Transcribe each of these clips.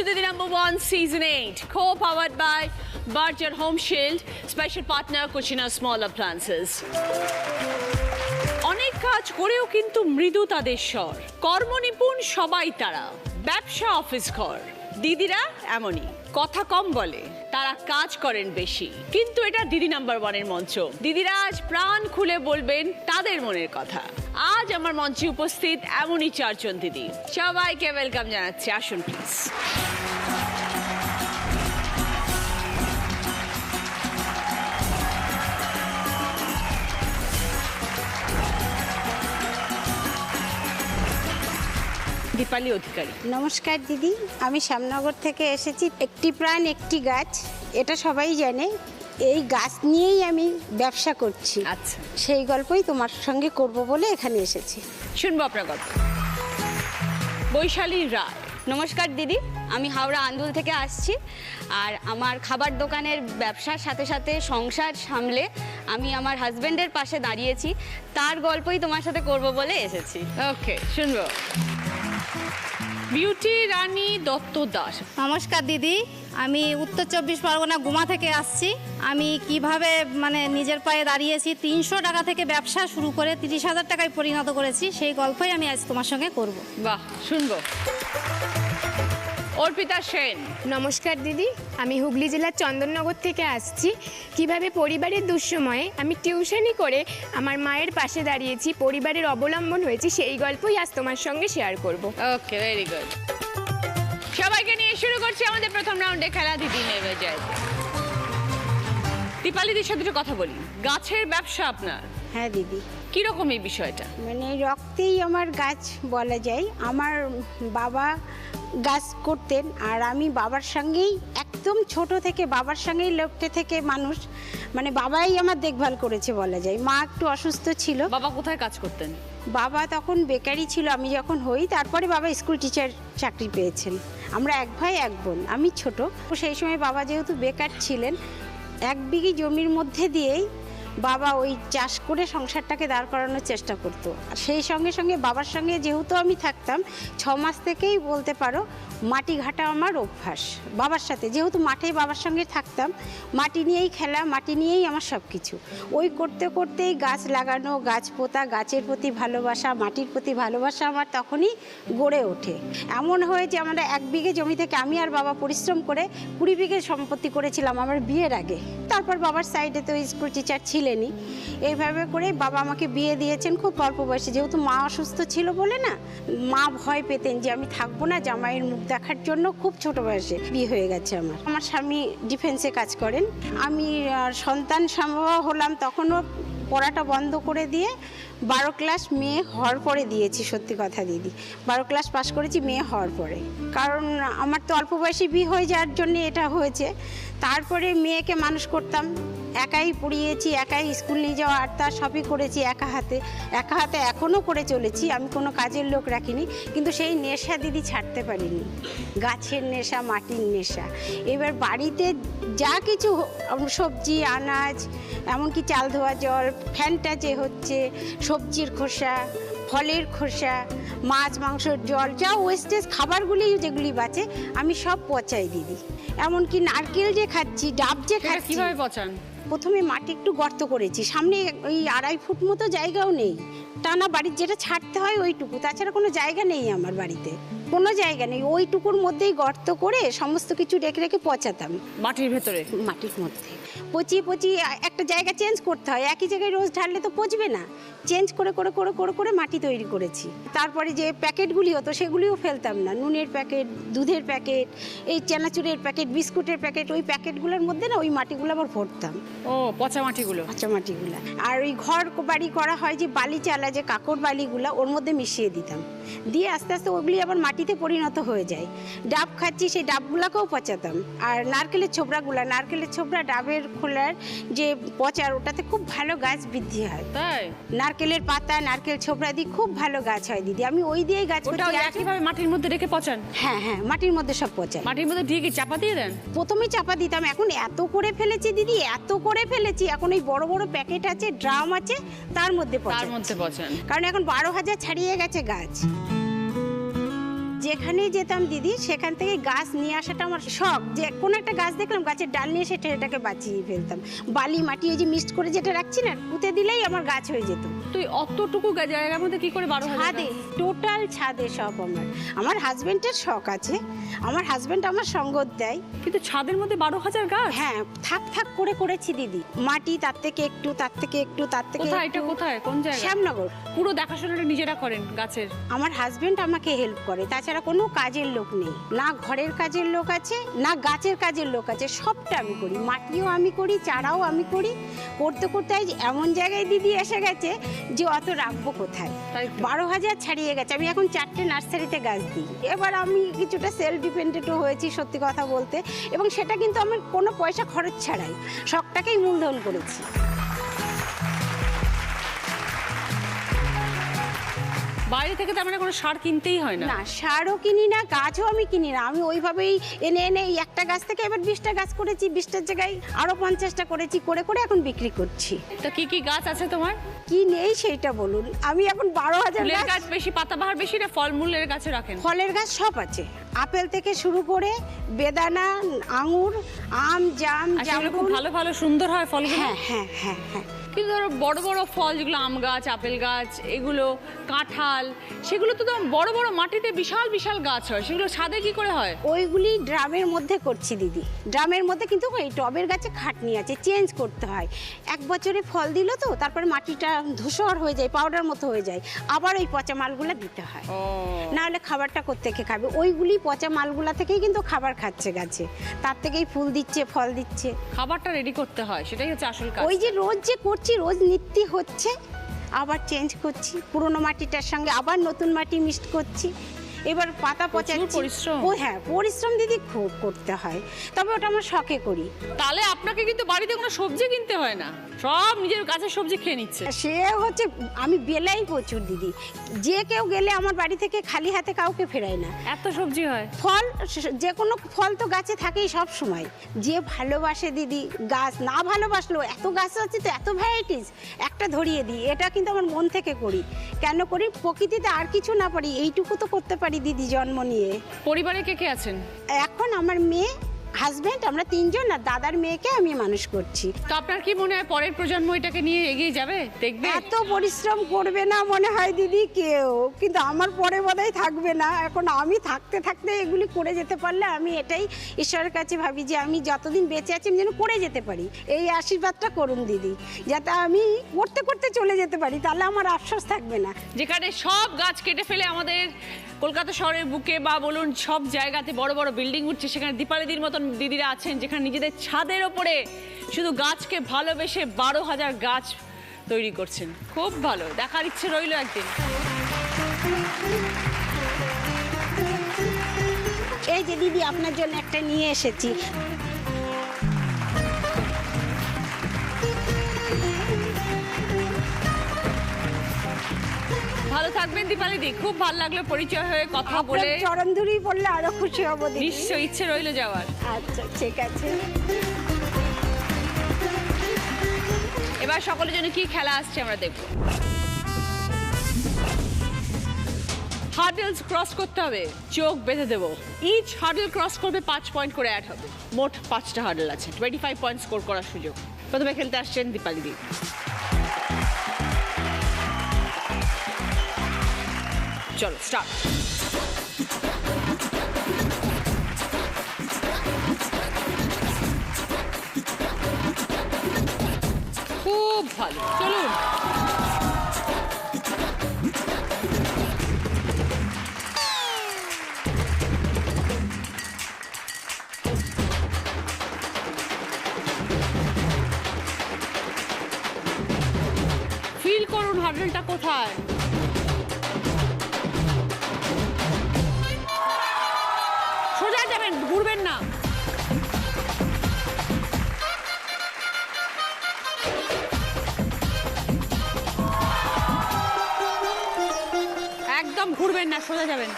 Didi #1 Season 8, co-powered by Berger Home Shield, special partner Cucina Small Appliances. অনেক কাজ করেও কিন্তু মৃদু তাদের স্বর, কর্মনিপুণ সবাই তারা, ব্যবসা অফিস ঘর। দিদিরা এমনই, কথা কম বলে, তারা কাজ করেন বেশি, কিন্তু এটা দিদি #1 এর মঞ্চ। দিদিরা আজ প্রাণ খুলে বলবেন তাদের মনের কথা। আজ আমার মঞ্চে উপস্থিত এমনই 4 জন দিদি, সবাইকে ওয়েলকাম জানাচ্ছি। আসুন প্লিজ। দীপালি অধিকারী। নমস্কার দিদি, আমি শ্যামনগর থেকে এসেছি। একটি প্রাণ একটি গাছ, এটা সবাই জানে। এই গাছ নিয়েই আমি ব্যবসা করছি। আচ্ছা, সেই গল্পই তোমার সঙ্গে করব বলে এখানে এসেছি। শুনবো আপনার গল্প। বৈশালী রায়। নমস্কার দিদি, আমি হাওড়া আন্দুল থেকে আসছি। আর আমার খাবার দোকানের ব্যবসার সাথে সাথে সংসার সামলে আমি আমার হাজব্যান্ডের পাশে দাঁড়িয়েছি, তার গল্পই তোমার সাথে করব বলে এসেছি। ওকে, শুনবো। বিউটি রানী দত্ত দাস। নমস্কার দিদি, আমি উত্তর 24 পরগনা গুমা থেকে আসছি। আমি কিভাবে নিজের পায়ে দাঁড়িয়েছি, 300 টাকা থেকে ব্যবসা শুরু করে 30,000 টাকায় পরিণত করেছি, সেই গল্পই আমি আজ তোমার সঙ্গে করব। বাহ, শুনবো। অর্পিতা সেন। নমস্কার দিদি, আমি হুগলি জেলার চন্দননগর থেকে আসছি। কিভাবে পরিবারের দুঃসময়ে আমি টিউশনি করে আমার মায়ের পাশে দাঁড়িয়েছি, পরিবারের অবলম্বন হয়েছি, সেই গল্পই আজ তোমার সঙ্গে শেয়ার করব। ওকে, ভেরি গুড। সবাইকে নিয়ে শুরু করছি আমাদের প্রথম রাউন্ডে খেলা। দিদি নেমে যায়। দীপালিদির সাথে একটু কথা বলি। গাছের ব্যবসা আপনার? হ্যাঁ দিদি। কিরকম এই বিষয়টা? রক্তেই আমার গাছ বলা যায়। আমার বাবা গাছ করতেন, আর আমি বাবার সঙ্গেই একদম ছোট থেকে বাবার সঙ্গেই লোকটে থেকে মানুষ, বাবাই আমার দেখভাল করেছে বলা যায়। মা একটু অসুস্থ ছিল। বাবা কোথায় কাজ করতেন? বাবা তখন বেকারি ছিল আমি যখন হই, তারপরে বাবা স্কুল টিচার চাকরি পেয়েছেন। আমরা 1 ভাই 1 বোন, আমি ছোট। সেই সময় বাবা যেহেতু বেকার ছিলেন, 1 বিঘি জমির মধ্যে দিয়েই বাবা ওই চাষ করে সংসারটাকে দাঁড় করানোর চেষ্টা করতো। আর সেই সঙ্গে সঙ্গে বাবার সঙ্গে যেহেতু আমি থাকতাম, 6 মাস থেকেই বলতে পারো মাটি ঘাটা আমার অভ্যাস। বাবার সাথে যেহেতু মাঠে বাবার সঙ্গে থাকতাম, মাটি নিয়েই খেলা, মাটি নিয়েই আমার সব কিছু। ওই করতে করতেই গাছ লাগানো, গাছ পোতা, গাছের প্রতি ভালোবাসা, মাটির প্রতি ভালোবাসা আমার তখনই গড়ে ওঠে। এমন হয়ে যে আমরা 1 বিঘে জমি থেকে আমি আর বাবা পরিশ্রম করে 20 বিঘে সম্পত্তি করেছিলাম আমার বিয়ের আগে। তারপর বাবার সাইডে তো স্কুল টিচার ছিলেনই। এইভাবে করে বাবা আমাকে বিয়ে দিয়েছেন খুব অল্প বয়সে। যেহেতু মা অসুস্থ ছিল বলে না, মা ভয় পেতেন যে আমি থাকবো না জামাইয়ের মুখ দেখার জন্য। খুব ছোট বয়সে বিয়ে হয়ে গেছে আমার। আমার স্বামী ডিফেন্সে কাজ করেন। আমি সন্তান সম্ভবা হলাম, তখনও পড়াটা বন্ধ করে দিয়ে 12 ক্লাস মেয়ে হওয়ার পরে দিয়েছি। সত্যি কথা দিদি, 12 ক্লাস পাস করেছি মেয়ে হওয়ার পরে। কারণ আমার তো অল্প বয়সে বিয়ে হয়ে যাওয়ার জন্য এটা হয়েছে। তারপরে মেয়েকে মানুষ করতাম, একাই পড়িয়েছি, একাই স্কুল নিয়ে যাওয়া আর তার সবই করেছি একা হাতে। এখনও করে চলেছি, আমি কোনো কাজের লোক রাখিনি। কিন্তু সেই নেশা দিদি ছাড়তে পারিনি, গাছের নেশা, মাটির নেশা। এবার বাড়িতে যা কিছু সবজি, আনাজ, এমনকি চাল ধোয়া জল, ফ্যানটা যে হচ্ছে, সবজির খোসা, ফলের খোসা, মাছ মাংসর জল, যা ওয়েস্টেজ খাবারগুলি যেগুলি বাঁচে আমি সব পচাই দিদি। এমনকি নারকেল যে খাচ্ছি, ডাব যে খাচ্ছি। কিভাবে পচান? প্রথমে মাটি একটু গর্ত করেছি, সামনে ওই 2.5 ফুট মতো জায়গাও নেই, টানা বাড়ির যেটা ছাড়তে হয় ওইটুকু, তাছাড়া কোনো জায়গা নেই আমার বাড়িতে, কোনো জায়গা নেই। ওইটুকুর মধ্যেই গর্ত করে সমস্ত কিছু রেখে রেখে পচাতাম মাটির ভেতরে। মাটির মধ্যে পচিয়ে একটা জায়গা চেঞ্জ করতে হয়। একই জায়গায় রোজ ঢাললে তো পচবে না, চেঞ্জ করে করে করে করে করে মাটি তৈরি করেছি। তারপরে যে প্যাকেটগুলি হতো সেগুলিও ফেলতাম না, নুনের প্যাকেট, দুধের প্যাকেট, এই চানাচুরের প্যাকেট, বিস্কুটের প্যাকেট, ওই প্যাকেটগুলোর মধ্যে না ওই মাটিগুলো আবার ভরতাম। ও, পচা মাটিগুলো? পচা মাটিগুলো। আর ওই ঘর বাড়ি করা হয় যে বালি চালা, যে কাকড় বালিগুলো ওর মধ্যে মিশিয়ে দিতাম, দিয়ে আস্তে আস্তে ওগুলি আবার মাটিতে পরিণত হয়ে যায়। ডাব খাচ্ছি, সেই ডাবগুলোকেও পচাতাম। আর নারকেলের ছোবড়া, ডাবের খোলার যে পচার, ওটাতে খুব ভালো গাছ বৃদ্ধি হয়। তাই? নারকেলের পাতা, নারকেল ছোবড়া দিয়ে খুব ভালো গাছ হয় দিদি। আমি ওই দিয়েই গাছ করছি। একইভাবে মাটির মধ্যে রেখে পচান? হ্যাঁ হ্যাঁ, মাটির মধ্যে সব পচাই। মাটির মধ্যে দিয়ে কি চাপা দিয়ে দেন? প্রথমে চাপা দিতাম, এখন এত করে ফেলেছি দিদি, এত করে ফেলেছি, এখন ওই বড় বড় প্যাকেট আছে, ড্রাম আছে, তার মধ্যে পচান। কারণ এখন 12,000 ছাড়িয়ে গেছে গাছ। যেখানে যেতাম দিদি সেখান থেকে গাছ নিয়ে আসাটা আমার শখ, যে কোনো একটা গাছ দেখলাম গাছের ডাল নিয়ে এসে এটাকে বাঁচিয়ে ফেলতাম। বালি মাটি এই যে মিক্সড করে যেটা রাখছি না, পুঁতে দিলেই আমার গাছ হয়ে যেত। তুই অতটুকু জায়গার মধ্যে কি করে 12,000 ছাদে, টোটাল ছাদে সব আমার হাজবেন্ডের শখ আছে, আমার হাজবেন্ড আমার সঙ্গ দেয়। কিন্তু ছাদের মধ্যে 12,000 গাছ? হ্যাঁ, থাক থাক করে করেছি দিদি, মাটি তার থেকে একটু, তার থেকে একটু, তার থেকে কোথায় এটা, একটু। কোথায়, কোন জায়গায়? শ্যামনগর। পুরো দেখাশোনাটা নিজেরা করেন গাছের? আমার হাজবেন্ড আমাকে হেল্প করে, তাছাড়া কোনো কাজের লোক নেই, না ঘরের কাজের লোক আছে না গাছের কাজের লোক আছে, সবটা আমি করি, মাটিও আমি করি, চারাও আমি করি। করতে করতে আজ এমন জায়গায় দিদি এসে গেছে যে অত রাখবো কোথায়, তাই 12,000 ছাড়িয়ে গেছে। আমি এখন 4টে নার্সারিতে গাছ দিই। এবার আমি কিছুটা সেলফ ডিপেন্ডেন্টও হয়েছি সত্যি কথা বলতে, এবং সেটা কিন্তু আমি কোনো পয়সা খরচ ছাড়াই শখটাকেই মূলধন করেছি। বাইরে থেকে তার মানে কোনো সার কিনতেই হয় না? না, সারও কিনি না, গাছও আমি কিনি না, আমি ওইভাবেই এনে এনে এই একটা গাছ থেকে এবার 20টা গাছ করেছি, 20টার জায়গায় আরো 50টা করেছি, করে করে এখন বিক্রি করছি। তো কি কি গাছ আছে তোমার? কি নেই সেইটা বলুন। আমি এখন 12,000 ফুলের গাছ, গাছ বেশি, পাতাবাহার বেশি, না ফলমূলের গাছে রাখেন? ফলের গাছ সব আছে, আপেল থেকে শুরু করে বেদানা, আঙুর, আম, জাম, আর সেগুলো খুব জামরুল। ভালো ভালো সুন্দর হয় ফলগুলো? হ্যাঁ হ্যাঁ হ্যাঁ হ্যাঁ। কিন্তু ধরো বড় বড় ফল যেগুলো আম গাছ, আপেল গাছ, এগুলো কাঁঠাল, সেগুলো তো বড় বড় মাটিতে বিশাল বিশাল গাছ হয়, সেগুলো ছাদে কি করে হয়? ওইগুলি ড্রামের মধ্যে করছি দিদি, ড্রামের মধ্যে, কিন্তু এই টবের গাছে খাটনি আছে, চেঞ্জ করতে হয়। এক বছরে ফল দিল তো তারপরে মাটিটা ধূসর হয়ে যায়, পাউডার মতো হয়ে যায়, আবার ওই পচা মালগুলো দিতে হয়, না হলে খাবারটা কোত্থেকে খাবে। ওইগুলি পচা মালগুলা থেকেই কিন্তু খাবার খাচ্ছে গাছে, তার থেকেই ফুল দিচ্ছে, ফল দিচ্ছে। খাবারটা রেডি করতে হয়, সেটাই হচ্ছে আসল কাজ। ওই যে রোজ যে করছি, রোজ নিত্যি হচ্ছে, আবার চেঞ্জ করছি, পুরোনো মাটিটার সঙ্গে আবার নতুন মাটি মিক্সড করছি, এবার পাতা পচাচ্ছি। পরিশ্রম। ও হ্যাঁ, পরিশ্রম দিদি খুব করতে হয়, তবে ওটা আমার শখে করি। তাহলে আপনাকে কিন্তু বাড়িতে কোনো সবজি কিনতে হয় না, সব নিজের গাছের সবজি খেয়ে নিচ্ছে। সে হচ্ছে, আমি বেলাই প্রচুর দিদি, যে কেউ গেলে আমার বাড়ি থেকে খালি হাতে কাউকে ফেরায় না। এত সবজি হয়? ফল, যে কোনো ফল তো গাছে থাকেই সব সময়। যে ভালোবাসে দিদি গাছ, না ভালোবাসলেও এত গাছ আছে তো, এত ভ্যারাইটিস, একটা ধরিয়ে দিই, এটা কিন্তু আমার মন থেকে করি। কেন করি? প্রকৃতিতে আর কিছু না পারি, এইটুকু তো করতে পারি দিদি জন্ম নিয়ে। পরিবারে কে কে আছেন? এখন আমার মেয়ে, হাজবেন্ড, আমরা 3জন, আর দাদার মেয়েকে আমি মানুষ করছি। তো আপনার কি মনে হয় পরের প্রজন্ম এটাকে নিয়ে এগিয়ে যাবে, দেখবে? এত পরিশ্রম করবে না মনে হয় দিদি কেউ, কিন্তু আমার পরে বোধহয় থাকবে না। এখন আমি থাকতে থাকতে এগুলি করে যেতে পারলে, আমি এটাই ঈশ্বরের কাছে ভাবি যে আমি যতদিন বেঁচে আছি আমি যেন করে যেতে পারি। এই আশীর্বাদটা করুন দিদি, যাতে আমি করতে করতে চলে যেতে পারি, তাহলে আমার আফসোস থাকবে না। যেখানে সব গাছ কেটে ফেলে আমাদের কলকাতা শহরের বুকে বা বলুন সব জায়গাতে বড় বড় বিল্ডিং উঠছে, সেখানে দীপালিদির মতন দিদিরা আছেন যেখানে নিজেদের ছাদের ওপরে শুধু গাছকে ভালোবেসে 12,000 গাছ তৈরি করছেন। খুব ভালো, দেখার ইচ্ছে রইল একদিন। এই যে দিদি আপনার জন্য একটা নিয়ে এসেছি। ভালো থাকবেন দীপালিদি, খুব ভালো লাগলো পরিচয় হয়ে কথা বলে। চরণ ধুরি পড়লে আরো খুশি হব দিদি। নিশ্চয়ই, ইচ্ছে রইল যাওয়ার। আচ্ছা ঠিক আছে। এবার সকলের জন্য কি খেলা আসছে আমরা দেখব। হার্ডেলস ক্রস করতে হবে, চোখ বেঁধে দেবো। ইচ হার্ডেল ক্রস করবে 5 পয়েন্ট করে অ্যাড হবে। মোট 5টা হার্ডেল আছে, 25 পয়েন্ট স্কোর করার সুযোগ। প্রথমে খেলতে আসছেন দীপালিদি। চলো স্টার্ট। খুব ভালো, চলুন। ফিল করুন হার্ডেলটা কোথায়। সোজা যাবেন, ঘুরবেন না। একদম ঘুরবেন না, সোজা যাবেন।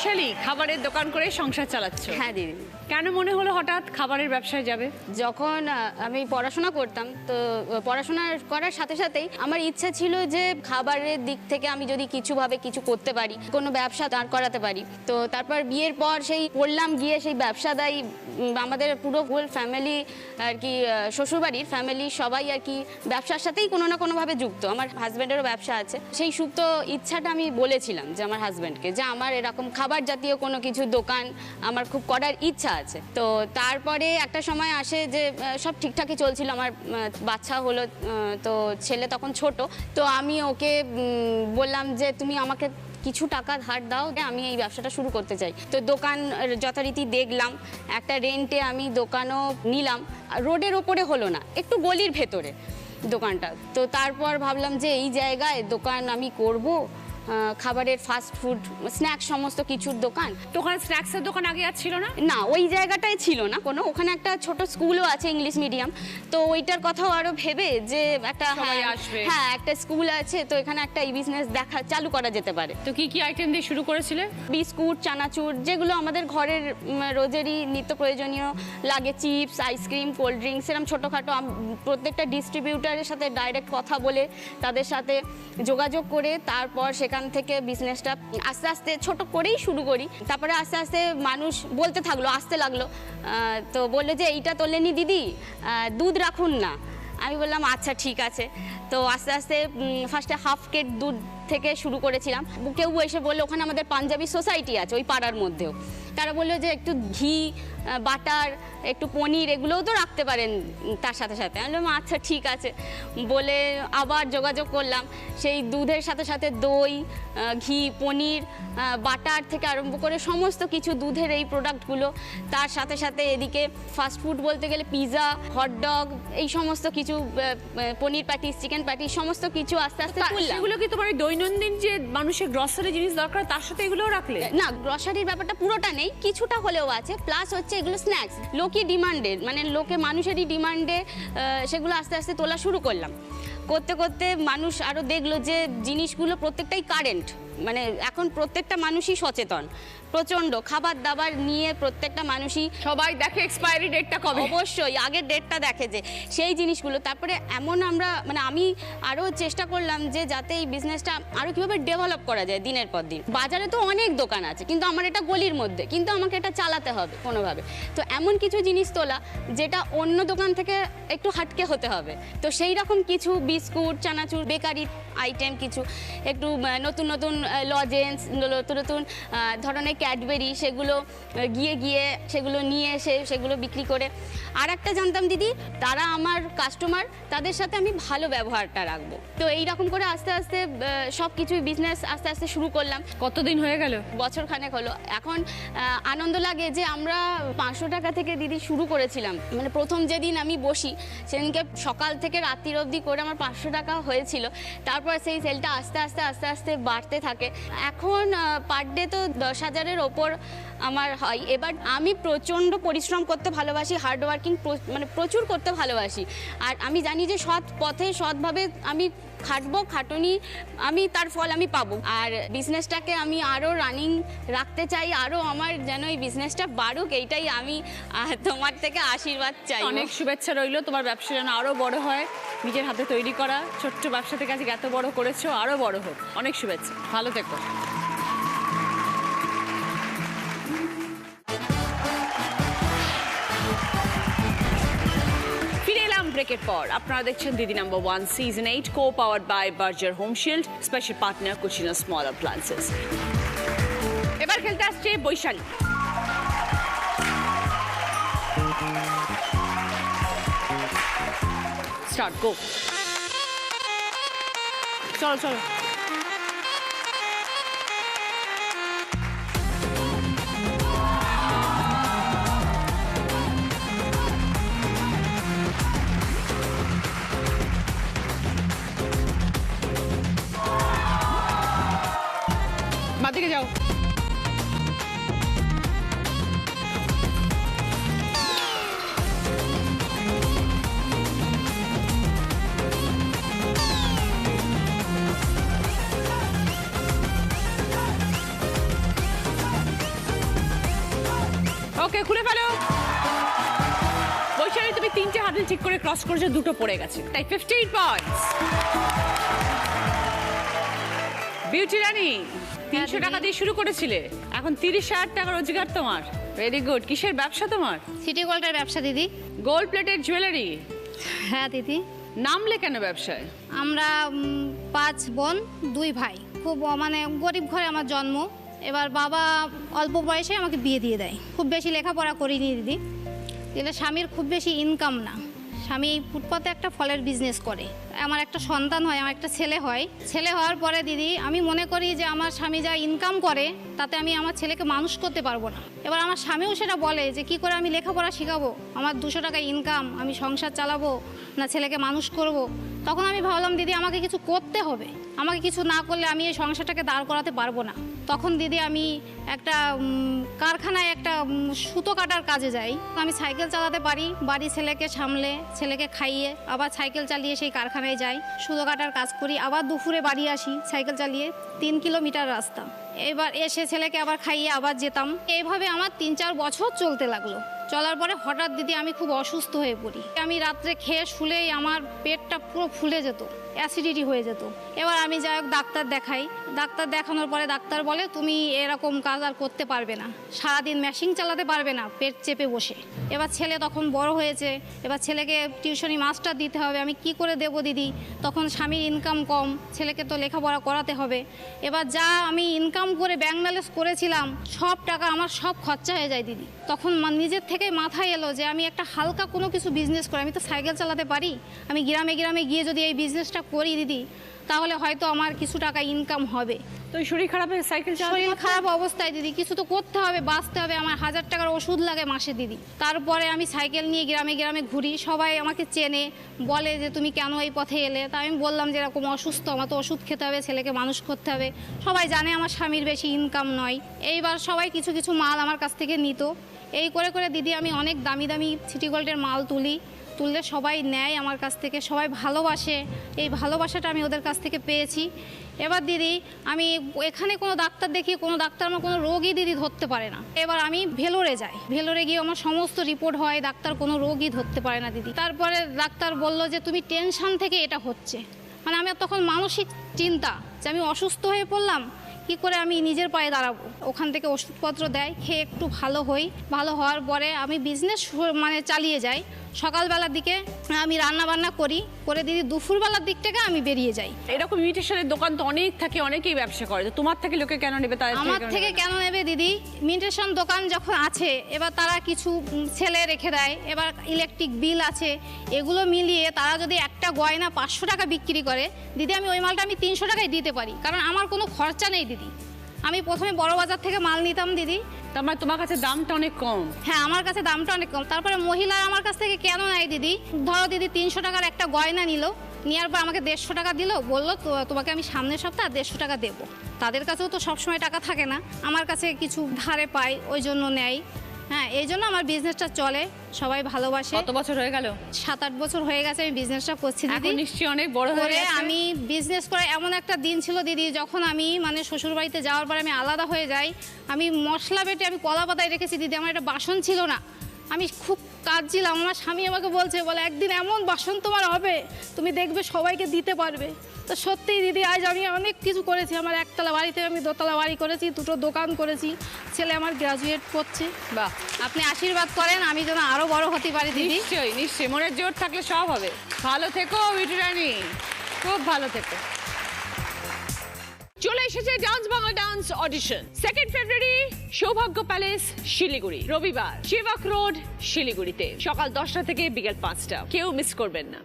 বৈশালী খাবারের দোকান করে সংসার চালাচ্ছ। হ্যাঁ দিদি, কেন মনে হলো হঠাৎ খাবারের ব্যবসায় যাবে? যখন আমি পড়াশোনা করতাম, তো পড়াশোনা করার সাথে সাথেই আমার ইচ্ছা ছিল যে খাবারের দিক থেকে আমি যদি কিছু করতে পারি, কোনো ব্যবসা দাঁড় করাতে পারি। তো তারপর বিয়ের পর সেই পড়লাম, গিয়ে সেই ব্যবসাদাই আমাদের পুরো হোল ফ্যামিলি আর কি, শ্বশুরবাড়ির ফ্যামিলি সবাই আর কি ব্যবসার সাথেই কোনো না কোনোভাবে যুক্ত। আমার হাজব্যান্ডেরও ব্যবসা আছে। সেই সুপ্ত ইচ্ছাটা আমি বলেছিলাম যে আমার হাজব্যান্ডকে, যে আমার এরকম খাবার জাতীয় কোনো কিছু দোকান আমার খুব করার ইচ্ছা আছে। তো তারপরে একটা সময় আসে যে সব ঠিকঠাকই চলছিল, আমার বাচ্চা হলো, তো ছেলে তখন ছোট। তো আমি ওকে বললাম যে তুমি আমাকে কিছু টাকা ধার দাও, আমি এই ব্যবসাটা শুরু করতে চাই। তো দোকান যথারীতি দেখলাম, একটা রেন্টে আমি দোকানও নিলাম। রোডের ওপরে হলো না, একটু গলির ভেতরে দোকানটা। তো তারপর ভাবলাম যে এই জায়গায় দোকান আমি করব, খাবারের ফাস্ট ফুড স্ন্যাক্স সমস্ত কিছুর দোকান। তো ওখানে স্ন্যাক্সের দোকান আগে আর ছিল না? না, ওই জায়গাটায় ছিল না কোনো। ওখানে একটা ছোট স্কুলও আছে, ইংলিশ মিডিয়াম। তো ওইটার কথাও আরো ভেবে যে একটা হ্যাঁ একটা স্কুল আছে, তো এখানে একটা এই বিজনেস চালু করা যেতে পারে। তো কি কি আইটেম দিয়ে শুরু করেছিলে? বিস্কুট, চানাচুর, যেগুলো আমাদের ঘরের রোজেরই নিত্য প্রয়োজনীয় লাগে, চিপস, আইসক্রিম, কোল্ড ড্রিঙ্কস, এরকম ছোটোখাটো। প্রত্যেকটা ডিস্ট্রিবিউটারের সাথে ডাইরেক্ট কথা বলে, তাদের সাথে যোগাযোগ করে, তারপর সেখান থেকে বিজনেসটা আস্তে আস্তে ছোট করেই শুরু করি। তারপরে আস্তে আস্তে মানুষ বলতে থাকলো, আসতে লাগলো। তো বললো যে এইটা তোলেনি দিদি, দুধ রাখুন না। আমি বললাম আচ্ছা ঠিক আছে। তো আস্তে আস্তে ফার্স্টে হাফ কেট দুধ থেকে শুরু করেছিলাম। কেউ এসে বললো, ওখানে আমাদের পাঞ্জাবি সোসাইটি আছে ওই পাড়ার মধ্যেও, তারা বললো যে একটু ঘি, বাটার, একটু পনির এগুলোও তো রাখতে পারেন তার সাথে সাথে। আমি বললাম আচ্ছা ঠিক আছে বলে আবার যোগাযোগ করলাম। সেই দুধের সাথে সাথে দই, ঘি, পনির, বাটার থেকে আরম্ভ করে সমস্ত কিছু দুধের এই প্রোডাক্টগুলো, তার সাথে সাথে এদিকে ফাস্টফুড বলতে গেলে পিৎজা, হটডগ, এই সমস্ত কিছু, পনির প্যাটিস, চিকেন প্যাটিস, সমস্ত কিছু আস্তে আস্তে তুললাম। এগুলো কি তোমার দৈনন্দিন যে মানুষের গ্রসারি জিনিস দরকার তার সাথে এগুলোও রাখলে? না, গ্রসারির ব্যাপারটা পুরোটা নেই, কিছুটা হলেও আছে। প্লাস হচ্ছে এগুলো স্ন্যাক্স, লোকই ডিমান্ডেড, মানে মানুষেরই ডিমান্ডে সেগুলো আস্তে আস্তে তোলা শুরু করলাম। করতে করতে মানুষ আরও দেখলো যে জিনিসগুলো প্রত্যেকটাই কারেন্ট, মানে এখন প্রত্যেকটা মানুষই সচেতন প্রচণ্ড। খাবার দাবার নিয়ে প্রত্যেকটা মানুষই সবাই দেখে এক্সপায়ারি ডেটটা কবে। অবশ্যই আগের ডেটটা দেখে, যে সেই জিনিসগুলো। তারপরে এমন আমি আরও চেষ্টা করলাম যে যাতে এই বিজনেসটা আরও কীভাবে ডেভেলপ করা যায় দিনের পর দিন। বাজারে তো অনেক দোকান আছে, কিন্তু আমার এটা গলির মধ্যে, কিন্তু আমাকে এটা চালাতে হবে কোনোভাবে। তো এমন কিছু জিনিস তোলা যেটা অন্য দোকান থেকে একটু হাটকে হতে হবে। তো সেই রকম কিছু বিস্কুট, চানাচুর, বেকারি আইটেম, কিছু একটু নতুন নতুন লজেন্স, নতুন নতুন ধরনের ক্যাডবেরি, সেগুলো গিয়ে সেগুলো নিয়ে এসে সেগুলো বিক্রি করে। আর একটা জানতাম দিদি, তারা আমার কাস্টমার, তাদের সাথে আমি ভালো ব্যবহারটা রাখবো। তো এইরকম করে আস্তে আস্তে সব কিছুই বিজনেস আস্তে আস্তে শুরু করলাম। কতদিন হয়ে গেল? বছর খানেক হলো। এখন আনন্দ লাগে যে আমরা 500 টাকা থেকে দিদি শুরু করেছিলাম। মানে প্রথম যেদিন আমি বসি সেদিনকে সকাল থেকে রাত্রির অবধি করে আমার 500 টাকা হয়েছিল। তারপর সেই সেলটা আস্তে আস্তে আস্তে আস্তে বাড়তে থাকে। এখন পার ডে তো 10,000-এর ওপর আমার হয়। এবার আমি প্রচণ্ড পরিশ্রম করতে ভালোবাসি, হার্ড ওয়ার্কিং মানে প্রচুর করতে ভালোবাসি। আর আমি জানি যে সৎ পথে সৎভাবে আমি খাটবো, খাটুনি আমি তার ফল আমি পাবো। আর বিজনেসটাকে আমি আরও রানিং রাখতে চাই, আরও আমার যেন এই বিজনেসটা বাড়ুক, এইটাই আমি তোমার থেকে আশীর্বাদ চাই। অনেক শুভেচ্ছা রইল, তোমার ব্যবসা যেন আরও বড় হয়। নিজের হাতে তৈরি করা ছোট্ট ব্যবসা থেকে আজকে এত বড় করেছো, আরও বড় হোক। অনেক শুভেচ্ছা, ভালো থেকো। ব্রেকের পর আপনারা দেখছেন Didi number 1 season 8, co-powered by Berger Home Shield, special partner Cucina Small Appliances। এবার খেলতে আসছে বৈশালী। স্টার্ট, গো। চলো চলো। বাদিকে যাও। ওকে, খুলে ফেলো। বৈশালী, তুমি 3টে হার্ডল ঠিক করে ক্রস করেছো, 2টো পড়ে গেছে, তাই 15 পয়েন্টস। বিউটি রানী, 300 টাকা দিয়ে শুরু করেছিলে, এখন 30,000 টাকা রোজগার তোমার। Very good. কিসের ব্যবসা তোমার? সিটি গোল্ডের ব্যবসা দিদি। Gold plated jewellery? হ্যাঁ দিদি। নামলে কেন ব্যবসায়? আমরা 5 বোন 2 ভাই, খুব মানে গরিব ঘরে আমার জন্ম। এবার বাবা অল্প বয়সে আমাকে বিয়ে দিয়ে দেয়। খুব বেশি লেখাপড়া করিনি দিদি, দিলে স্বামীর খুব বেশি ইনকাম না। স্বামী ফুটপাতে একটা ফলের বিজনেস করে। আমার একটা সন্তান হয়, আমার একটা ছেলে হয়। ছেলে হওয়ার পরে দিদি আমি মনে করি যে আমার স্বামী যা ইনকাম করে তাতে আমি আমার ছেলেকে মানুষ করতে পারবো না। এবার আমার স্বামীও সেটা বলে যে কি করে আমি লেখাপড়া শেখাবো, আমার 200 টাকা ইনকাম, আমি সংসার চালাবো না ছেলেকে মানুষ করব। তখন আমি ভাবলাম দিদি আমাকে কিছু করতে হবে, আমাকে কিছু না করলে আমি এই সংসারটাকে দাঁড় করাতে পারবো না। তখন দিদি আমি একটা কারখানায় একটা সুতো কাটার কাজে যাই। আমি সাইকেল চালাতে পারি, বাড়ি ছেলেকে সামলে ছেলেকে খাইয়ে আবার সাইকেল চালিয়ে সেই কারখানায় যাই, সুতো কাটার কাজ করি, আবার দুপুরে বাড়ি আসি সাইকেল চালিয়ে, 3 কিলোমিটার রাস্তা। এবার এসে ছেলেকে আবার খাইয়ে আবার যেতাম। এইভাবে আমার 3-4 বছর চলতে লাগলো। চলার পরে হঠাৎ দিদি আমি খুব অসুস্থ হয়ে পড়ি। আমি রাত্রে খেয়ে শুলেই আমার পেটটা পুরো ফুলে যেত, অ্যাসিডিটি হয়ে যেত। এবার আমি যাই হোক ডাক্তার দেখাই। ডাক্তার দেখানোর পরে ডাক্তার বলে তুমি এরকম কাজ আর করতে পারবে না, সারাদিন মেশিন চালাতে পারবে না পেট চেপে বসে। এবার ছেলে তখন বড় হয়েছে, এবার ছেলেকে টিউশনি মাস্টার দিতে হবে, আমি কি করে দেবো দিদি? তখন স্বামীর ইনকাম কম, ছেলেকে তো লেখাপড়া করাতে হবে। এবার যা আমি ইনকাম করে ব্যাংক ব্যালেন্স করেছিলাম সব টাকা আমার সব খরচা হয়ে যায় দিদি। তখন নিজের থেকে মাথায় এলো যে আমি একটা হালকা কোনো কিছু বিজনেস করি, আমি তো সাইকেল চালাতে পারি, আমি গ্রামে গ্রামে গিয়ে যদি এই বিজনেসটা করি দিদি তাহলে হয়তো আমার কিছু টাকা ইনকাম হবে। তো শরীর খারাপ হয়ে সাইকেল চালাতে? শরীর খারাপ অবস্থায় দিদি কিছু তো করতে হবে, বাঁচতে হবে, আমার 1000 টাকার ওষুধ লাগে মাসে দিদি। তারপরে আমি সাইকেল নিয়ে গ্রামে গ্রামে ঘুরি, সবাই আমাকে চেনে, বলে যে তুমি কেন এই পথে এলে? তা আমি বললাম যে এরকম অসুস্থ, আমার তো ওষুধ খেতে হবে, ছেলেকে মানুষ করতে হবে। সবাই জানে আমার স্বামীর বেশি ইনকাম নয়। এইবার সবাই কিছু কিছু মাল আমার কাছ থেকে নিত। এই করে করে দিদি আমি অনেক দামি দামি সিটি গোল্ডের মাল তুললে সবাই নেয় আমার কাছ থেকে, সবাই ভালোবাসে। এই ভালোবাসাটা আমি ওদের কাছ থেকে পেয়েছি। এবার দিদি আমি এখানে কোনো ডাক্তার দেখি, কোনো ডাক্তার আমার কোনো রোগই দিদি ধরতে পারে না। এবার আমি ভেলোরে যাই, ভেলোরে গিয়ে আমার সমস্ত রিপোর্ট হয়, ডাক্তার কোনো রোগই ধরতে পারে না দিদি। তারপরে ডাক্তার বলল যে তুমি টেনশন থেকে এটা হচ্ছে। মানে আমি তখন মানসিক চিন্তা যে আমি অসুস্থ হয়ে পড়লাম, কি করে আমি নিজের পায়ে দাঁড়াবো। ওখান থেকে ওষুধপত্র দেয়, খেয়ে একটু ভালো হই। ভালো হওয়ার পরে আমি বিজনেস মানে চালিয়ে যাই। সকালবেলার দিকে আমি রান্না বান্না করে দিদি দুপুরবেলার দিক থেকে আমি বেরিয়ে যাই। এরকম ইমিটেশনের দোকান তো অনেক থাকে, অনেকেই ব্যবসা করে, তো তোমার থেকে লোকে কেন নেবে? তাই আমার থেকে কেন নেবে দিদি? ইমিটেশন দোকান যখন আছে এবার তারা কিছু ছেলে রেখে দেয়, এবার ইলেকট্রিক বিল আছে, এগুলো মিলিয়ে তারা যদি একটা গয়না 500 টাকা বিক্রি করে দিদি, আমি ওই মালটা আমি 300 টাকায় দিতে পারি, কারণ আমার কোনো খরচা নেই দিদি। আমি প্রথমে বড় বাজার থেকে মাল নিতাম দিদি। তার মানে তোমার কাছে দামটা অনেক কম? হ্যাঁ, আমার কাছে দামটা অনেক কম। তারপরে মহিলারা আমার কাছ থেকে কেন নেয় দিদি? ধরো দিদি 300 টাকার একটা গয়না নিল, নেওয়ার পর আমাকে 150 টাকা দিল, বললো তোমাকে আমি সামনের সপ্তাহে 150 টাকা দেবো। তাদের কাছেও তো সবসময় টাকা থাকে না, আমার কাছে কিছু ধারে পাই, ওই জন্য নেয়। হ্যাঁ, এই জন্য আমার বিজনেসটা চলে, সবাই ভালোবাসে। কত বছর হয়ে গেল? 7-8 বছর হয়ে গেছে আমি বিজনেসটা করছি দিদি। এখন নিশ্চয়ই অনেক বড় হয়ে করে গেছে। আমি বিজনেস করে এমন একটা দিন ছিল দিদি যখন আমি মানে শ্বশুর বাড়িতে যাওয়ার পর আমি আলাদা হয়ে যাই। আমি মশলা বেটে আমি কলা পাতায় রেখেছি দিদি, আমার একটা বাসন ছিল না, আমি খুব কাঁদছিলাম। আমার স্বামী আমাকে বলে একদিন এমন বাসন তোমার হবে তুমি দেখবে সবাইকে দিতে পারবে। তো সত্যিই দিদি আজ আমি অনেক কিছু করেছি। আমার একতলা বাড়িতে আমি দোতলা বাড়ি করেছি, 2টো দোকান করেছি, ছেলে আমার গ্রাজুয়েট করছে। বাহ, আপনি আশীর্বাদ করেন আমি যেন আরো বড় হতে পারি দিদি। নিশ্চয়ই নিশ্চয়ই, মনের জোর থাকলে সব হবে। ভালো থেকো বিউটি রানী, খুব ভালো থেকো। চলে এসেছে ডান্স বাংলা ডান্স অডিশন। 2 ফেব্রুয়ারি সৌভাগ্য প্যালেস শিলিগুড়ি, রবিবার শিবাক রোড শিলিগুড়িতে, সকাল 10টা থেকে বিকেল 5টা। কেউ মিস করবেন না।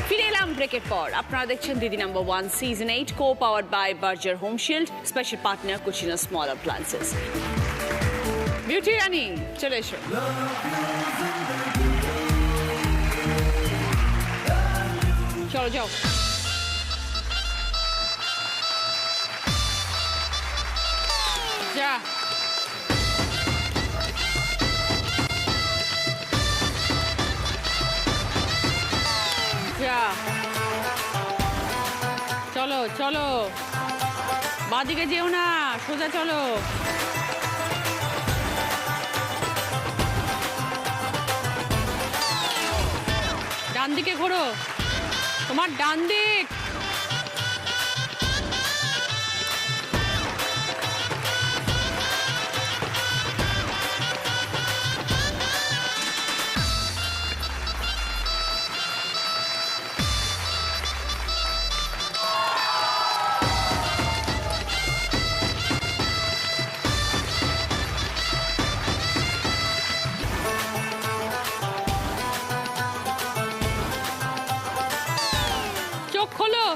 ফিরে এলাম ব্রেকের পর। আপনারা দেখছেন Didi number 1 season 8, co powered by Berger Home Shield, special partner Kutchina small appliances. Beauty Rani চলে এসো। চলো যাও। যা। যা। চলো চলো। বাঁদিকে যেও না, সোজা চলো। ডান দিকে ঘোরো, তোমার ডান দিক। চোখ খোলো।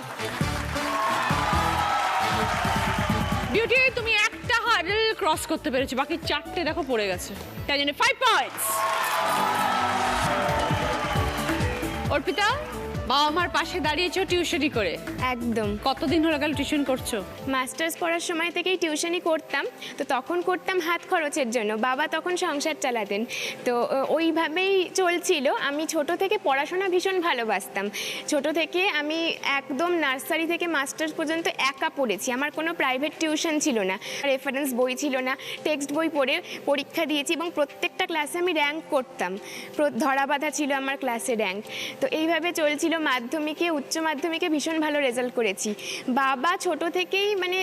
বিউটি, তুমি একটা হার্ডল ক্রস করতে পেরেছো, বাকি 4টে দেখো পড়ে গেছে, তাই জন্য 5 পয়েন্টস। অর্পিতা, বাবা মার পাশে দাঁড়িয়েছো টিউশনি করে, একদম। কতদিন হলো গেল টিউশন করছো? মাস্টার্স পড়ার সময় থেকেই টিউশনি করতাম, তো তখন করতাম হাত খরচের জন্য, বাবা তখন সংসার চালাতেন, তো ওইভাবেই চলছিল। আমি ছোট থেকে পড়াশোনা ভীষণ ভালোবাসতাম। ছোট থেকে আমি একদম নার্সারি থেকে মাস্টার্স পর্যন্ত একা পড়েছি, আমার কোনো প্রাইভেট টিউশন ছিল না, রেফারেন্স বই ছিল না, টেক্সট বই পড়ে পরীক্ষা দিয়েছি এবং প্রত্যেকটা ক্লাসে আমি র্যাঙ্ক করতাম, ধরা বাঁধা ছিল আমার ক্লাসে র্যাঙ্ক। তো এইভাবে চলছিল। মাধ্যমিকে, উচ্চ মাধ্যমিকে ভীষণ ভালো রেজাল্ট করেছি। বাবা ছোট থেকেই মানে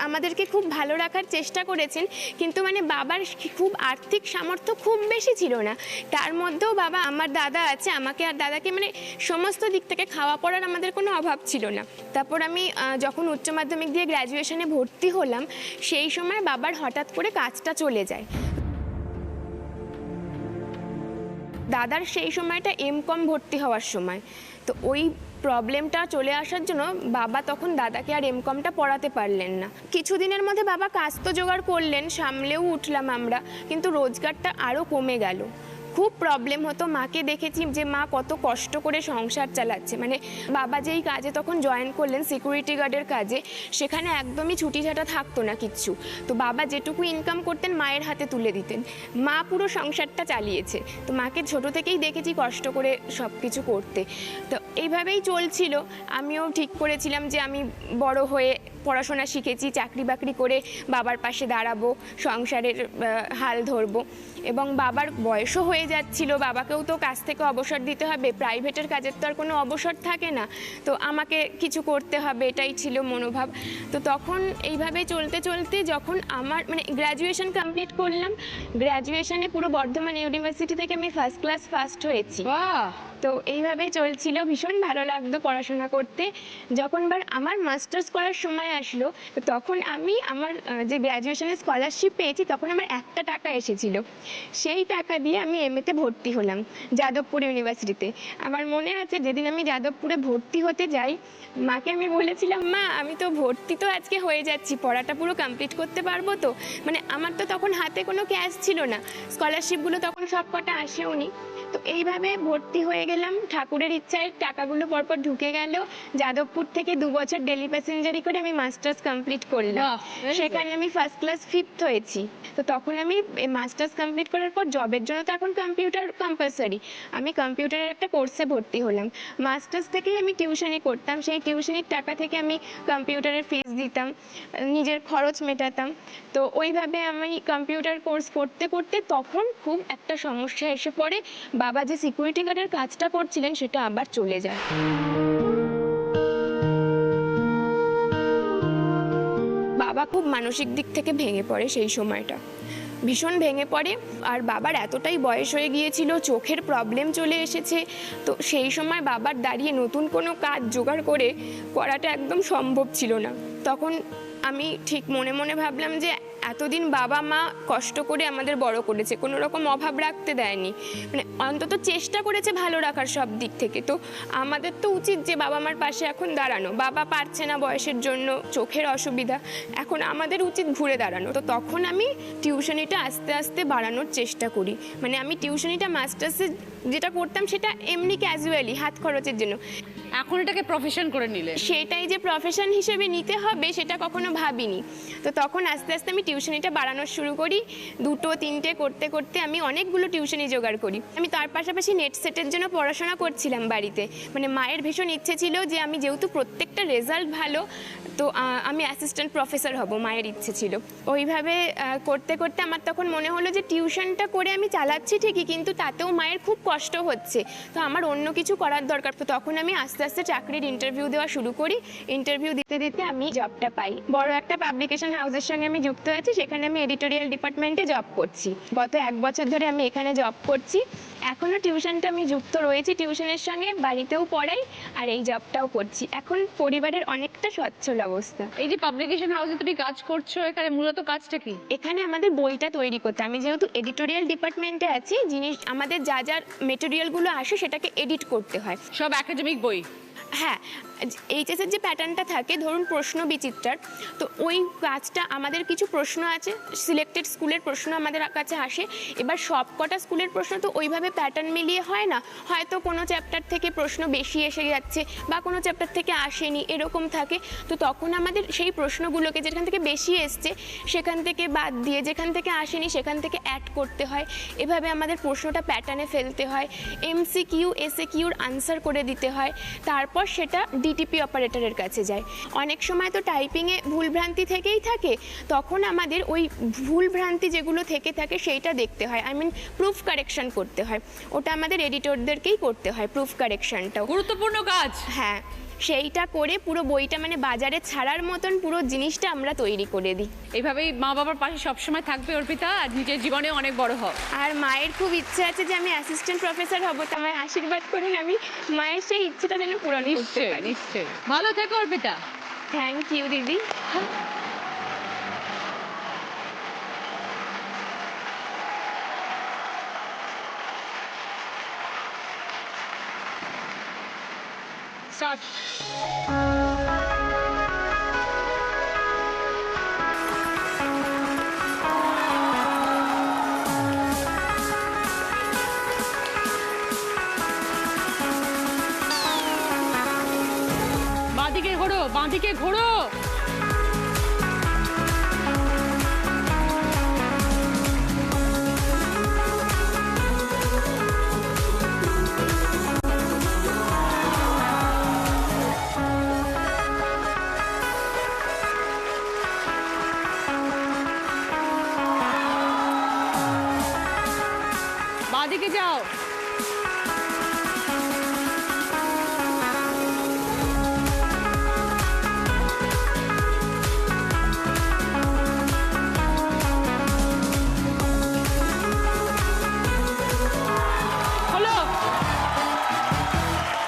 আমাদেরকে খুব ভালো রাখার চেষ্টা করেছেন, কিন্তু মানে বাবার খুব আর্থিক সামর্থ্য খুব বেশি ছিল না। তার মধ্যেও বাবা, আমার দাদা আছে, আমাকে আর দাদাকে মানে সমস্ত দিক থেকে খাওয়া পড়ার আমাদের কোনো অভাব ছিল না। তারপর আমি যখন উচ্চ মাধ্যমিক দিয়ে গ্র্যাজুয়েশনে ভর্তি হলাম, সেই সময় বাবার হঠাৎ করে কাজটা চলে যায়। দাদার সেই সময়টা এমকম ভর্তি হওয়ার সময়, তো ওই প্রবলেমটা চলে আসার জন্য বাবা তখন দাদাকে আর এমকমটা পড়াতে পারলেন না। কিছুদিনের মধ্যে বাবা কাজ তো জোগাড় করলেন, সামলেও উঠলাম আমরা, কিন্তু রোজগারটা আরও কমে গেল। খুব প্রবলেম হতো, মাকে দেখেছি যে মা কত কষ্ট করে সংসার চালাচ্ছে। মানে বাবা যেই কাজে তখন জয়েন করলেন সিকিউরিটি গার্ডের কাজে, সেখানে একদমই ছুটিছাটা থাকতো না কিচ্ছু। তো বাবা যেটুকু ইনকাম করতেন মায়ের হাতে তুলে দিতেন, মা পুরো সংসারটা চালিয়েছে। তো মাকে ছোট থেকেই দেখেছি কষ্ট করে সব কিছু করতে। তো এইভাবেই চলছিল। আমিও ঠিক করেছিলাম যে আমি বড় হয়ে পড়াশোনা শিখেছি, চাকরি বাকরি করে বাবার পাশে দাঁড়াবো, সংসারের হাল ধরবো। এবং বাবার বয়সও হয়ে যাচ্ছিল, বাবাকেও তো কাজ থেকে অবসর দিতে হবে, প্রাইভেটের কাজের তো আর কোনো অবসর থাকে না, তো আমাকে কিছু করতে হবে, এটাই ছিল মনোভাব। তো তখন এইভাবে চলতে চলতে যখন আমার মানে গ্র্যাজুয়েশন কমপ্লিট করলাম, গ্র্যাজুয়েশনে পুরো বর্ধমান ইউনিভার্সিটি থেকে আমি ফার্স্ট ক্লাস ফার্স্ট হয়েছি। বাহ! তো এইভাবেই চলছিল, ভীষণ ভালো লাগতো পড়াশোনা করতে। যখন আমার মাস্টার্স করার সময় আসলো, তো তখন আমি আমার যে গ্র্যাজুয়েশনের স্কলারশিপ পেয়েছি, তখন আমার 1 টাকা এসেছিল। সেই টাকা দিয়ে আমি এমএতে ভর্তি হলাম যাদবপুর ইউনিভার্সিটিতে। আমার মনে আছে যেদিন আমি যাদবপুরে ভর্তি হতে যাই, মাকে আমি বলেছিলাম, মা আমি তো ভর্তি তো আজকে হয়ে যাচ্ছি, পড়াটা পুরো কমপ্লিট করতে পারবো তো? মানে আমার তো তখন হাতে কোনো ক্যাশ ছিল না, স্কলারশিপগুলো তখন সব কটা আসেওনি। তো এইভাবে ভর্তি হয়ে গেলাম, ঠাকুরের ইচ্ছায় টাকাগুলো পরপর ঢুকে গেল। যাদবপুর থেকে 2 বছর ডেলি প্যাসেঞ্জারি করে আমি মাস্টার্স কমপ্লিট করলাম, সেখানে আমি ফার্স্ট ক্লাস 5th হয়েছি। তো তখন আমি মাস্টার্স কমপ্লিট করার পর জবের জন্য তো এখন কম্পিউটার কম্পালসারি, আমি কম্পিউটারের একটা কোর্সে ভর্তি হলাম। মাস্টার্স থেকেই আমি টিউশনি করতাম, সেই টিউশনির টাকা থেকে আমি কম্পিউটারের ফিস দিতাম, নিজের খরচ মেটাতাম। তো ওইভাবে আমি কম্পিউটার কোর্স করতে করতে তখন খুব একটা সমস্যা এসে পড়ে, বাবা যে সিকিউরিটি গার্ডের কাজটা করছিলেন সেটা আবার চলে যায়। বাবা খুব মানসিক দিক থেকে ভেঙে পড়ে সেই সময়টা, ভীষণ ভেঙে পড়ে। আর বাবার এতটাই বয়স হয়ে গিয়েছিল, চোখের প্রবলেম চলে এসেছে। তো সেই সময় বাবার দাঁড়িয়ে নতুন কোনো কাজ জোগাড় করে করাটা একদম সম্ভব ছিল না। তখন আমি ঠিক মনে মনে ভাবলাম যে এতদিন বাবা মা কষ্ট করে আমাদের বড় করেছে, কোনো রকম অভাব রাখতে দেয়নি, মানে অন্তত চেষ্টা করেছে ভালো রাখার সব দিক থেকে। তো আমাদের তো উচিত যে বাবা মার পাশে এখন দাঁড়ানো। বাবা পারছে না বয়সের জন্য, চোখের অসুবিধা, এখন আমাদের উচিত ঘুরে দাঁড়ানো। তো তখন আমি টিউশনিটা আস্তে আস্তে বাড়ানোর চেষ্টা করি। মানে আমি টিউশনিটা মাস্টার্সে যেটা করতাম সেটা এমনি ক্যাজুয়ালি হাত খরচের জন্য, এখন এটাকে প্রফেশন করে নিলে। সেটাই যে প্রফেশন হিসেবে নিতে হবে সেটা কখনো ভাবিনি। তো তখন আস্তে আস্তে আমি টিউশনিটা বাড়ানো শুরু করি, 2-3টে করতে করতে আমি অনেকগুলো টিউশনি জোগাড় করি। আমি তার পাশাপাশি নেট সেটের জন্য পড়াশোনা করছিলাম বাড়িতে। মানে মায়ের ভীষণ ইচ্ছে ছিল যে আমি যেহেতু প্রত্যেকটা রেজাল্ট ভালো, তো আমি অ্যাসিস্ট্যান্ট প্রফেসর হব, মায়ের ইচ্ছে ছিল। ওইভাবে করতে করতে আমার তখন মনে হলো যে টিউশনটা করে আমি চালাচ্ছি ঠিকই, কিন্তু তাতেও মায়ের খুব কষ্ট হচ্ছে, তো আমার অন্য কিছু করার দরকার। তো তখন আমি আস্তে আস্তে চাকরির ইন্টারভিউ দেওয়া শুরু করি। ইন্টারভিউ দিতে দিতে আমি জবটা পাই। বড় একটা পাবলিকেশন হাউসের সঙ্গে আমি যুক্ত আছি, সেখানে আমি এডিটোরিয়াল ডিপার্টমেন্টে জব করছি। গত 1 বছর ধরে আমি এখানে জব করছি। এখনও টিউশনটা আমি যুক্ত রয়েছি, টিউশনের সঙ্গে বাড়িতেও পড়াই আর এই জবটাও করছি। এখন পরিবারের অনেকটা সচ্ছল অবস্থা। এই যে পাবলিকেশন হাউসে তুমি কাজ করছো, এখানে মূলত কাজটা কি? এখানে আমাদের বইটা তৈরি করতে, আমি যেহেতু এডিটোরিয়াল ডিপার্টমেন্টে আছি, আমাদের যা যা মেটেরিয়ালগুলো আসে সেটাকে এডিট করতে হয়। সব একাডেমিক বই? হ্যাঁ, এইচএসের যে প্যাটার্নটা থাকে, ধরুন প্রশ্ন বিচিত্রার, তো ওই কাজটা আমাদের কিছু প্রশ্ন আছে, সিলেক্টেড স্কুলের প্রশ্ন আমাদের কাছে আসে। এবার সব কটা স্কুলের প্রশ্ন তো ওইভাবে প্যাটার্ন মিলিয়ে হয় না, হয়তো কোনো চ্যাপ্টার থেকে প্রশ্ন বেশি এসে যাচ্ছে বা কোনো চ্যাপ্টার থেকে আসেনি, এরকম থাকে। তো তখন আমাদের সেই প্রশ্নগুলোকে যেখান থেকে বেশি এসছে সেখান থেকে বাদ দিয়ে, যেখান থেকে আসেনি সেখান থেকে অ্যাড করতে হয়। এভাবে আমাদের প্রশ্নটা প্যাটার্নে ফেলতে হয়, এমসিকিউ এসএকিউর আনসার করে দিতে হয়, তারপর সেটা ডিটিপি অপারেটরের কাছে যায়। অনেক সময় তো টাইপিংয়ে ভুলভ্রান্তি থেকেই থাকে, তখন আমাদের ওই ভুলভ্রান্তি যেগুলো থেকে থাকে সেইটা দেখতে হয়, প্রুফ কারেকশন করতে হয়। ওটা আমাদের এডিটরদেরকেই করতে হয়, প্রুফ কারেকশনটাও গুরুত্বপূর্ণ কাজ। হ্যাঁ, সেইটা করে পুরো বইটা বাজারে ছাড়ার মতন পুরো জিনিসটা আমরা তৈরি করে দিই। এইভাবেই মা বাবার পাশে সবসময় থাকবে অর্পিতা, আর নিজের জীবনে অনেক বড় হও। আর মায়ের খুব ইচ্ছে আছে যে আমি অ্যাসিস্ট্যান্ট প্রফেসর হব, তো আমায় আশীর্বাদ করুন আমি মায়ের সেই ইচ্ছেটা যেন পূরণ করতে পারি। নিশ্চয়ই। ভালো থেকো অর্পিতা। থ্যাংক ইউ দিদি। বাঁদিকে ঘোরো, বাঁদিকে ঘোরো। বাঁদিকে যাও। হলো,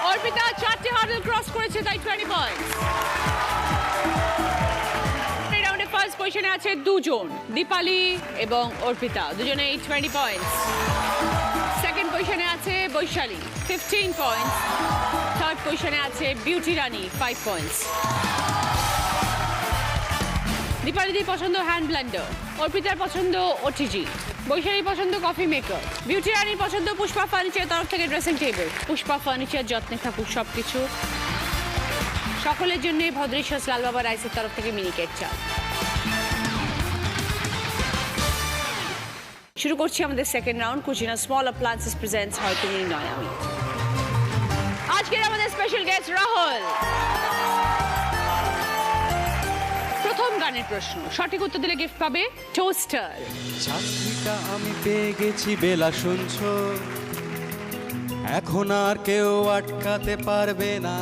অর্পিতা 4টে হার্ডল ক্রস করেছে, তাই 20 পয়েন্টস। এই রাউন্ডে ফার্স্ট পজিশনে আছে দুজন, দীপালি এবং অর্পিতা, দুজনে 20 পয়েন্টস। সেকেন্ড পজিশনে আছে বৈশালী, 15 পয়েন্টস। থার্ড পজিশনে আছে বিউটি রানী, 5 পয়েন্টস। দীপালিদির পছন্দ হ্যান্ড ব্লেন্ডার, অর্পিতার পছন্দ ওটিজি, বৈশালীর পছন্দ কফি মেকার, বিউটি রানীর পছন্দ পুষ্পা ফার্নিচারের তরফ থেকে ড্রেসিং টেবিল। পুষ্পা ফার্নিচার, যত্নে থাকুক সব কিছু। সকলের জন্য ভদ্রেশ্বর লাল বাবা রাইসের তরফ থেকে মিনিকেট চাল। শুরু করছি আমাদের second round. Kutchina small appliances presents হয় তুমি নয় আমি। আজকের আমাদের স্পেশাল গেস্ট রাহুল। প্রথম গানের প্রশ্ন, সঠিক উত্তর দিলে গিফট পাবে টোস্টার। চাকরিটা আমি পেয়ে গেছি বেলা শুনছো, এখন আর কেউ আটকাতে পারবে না।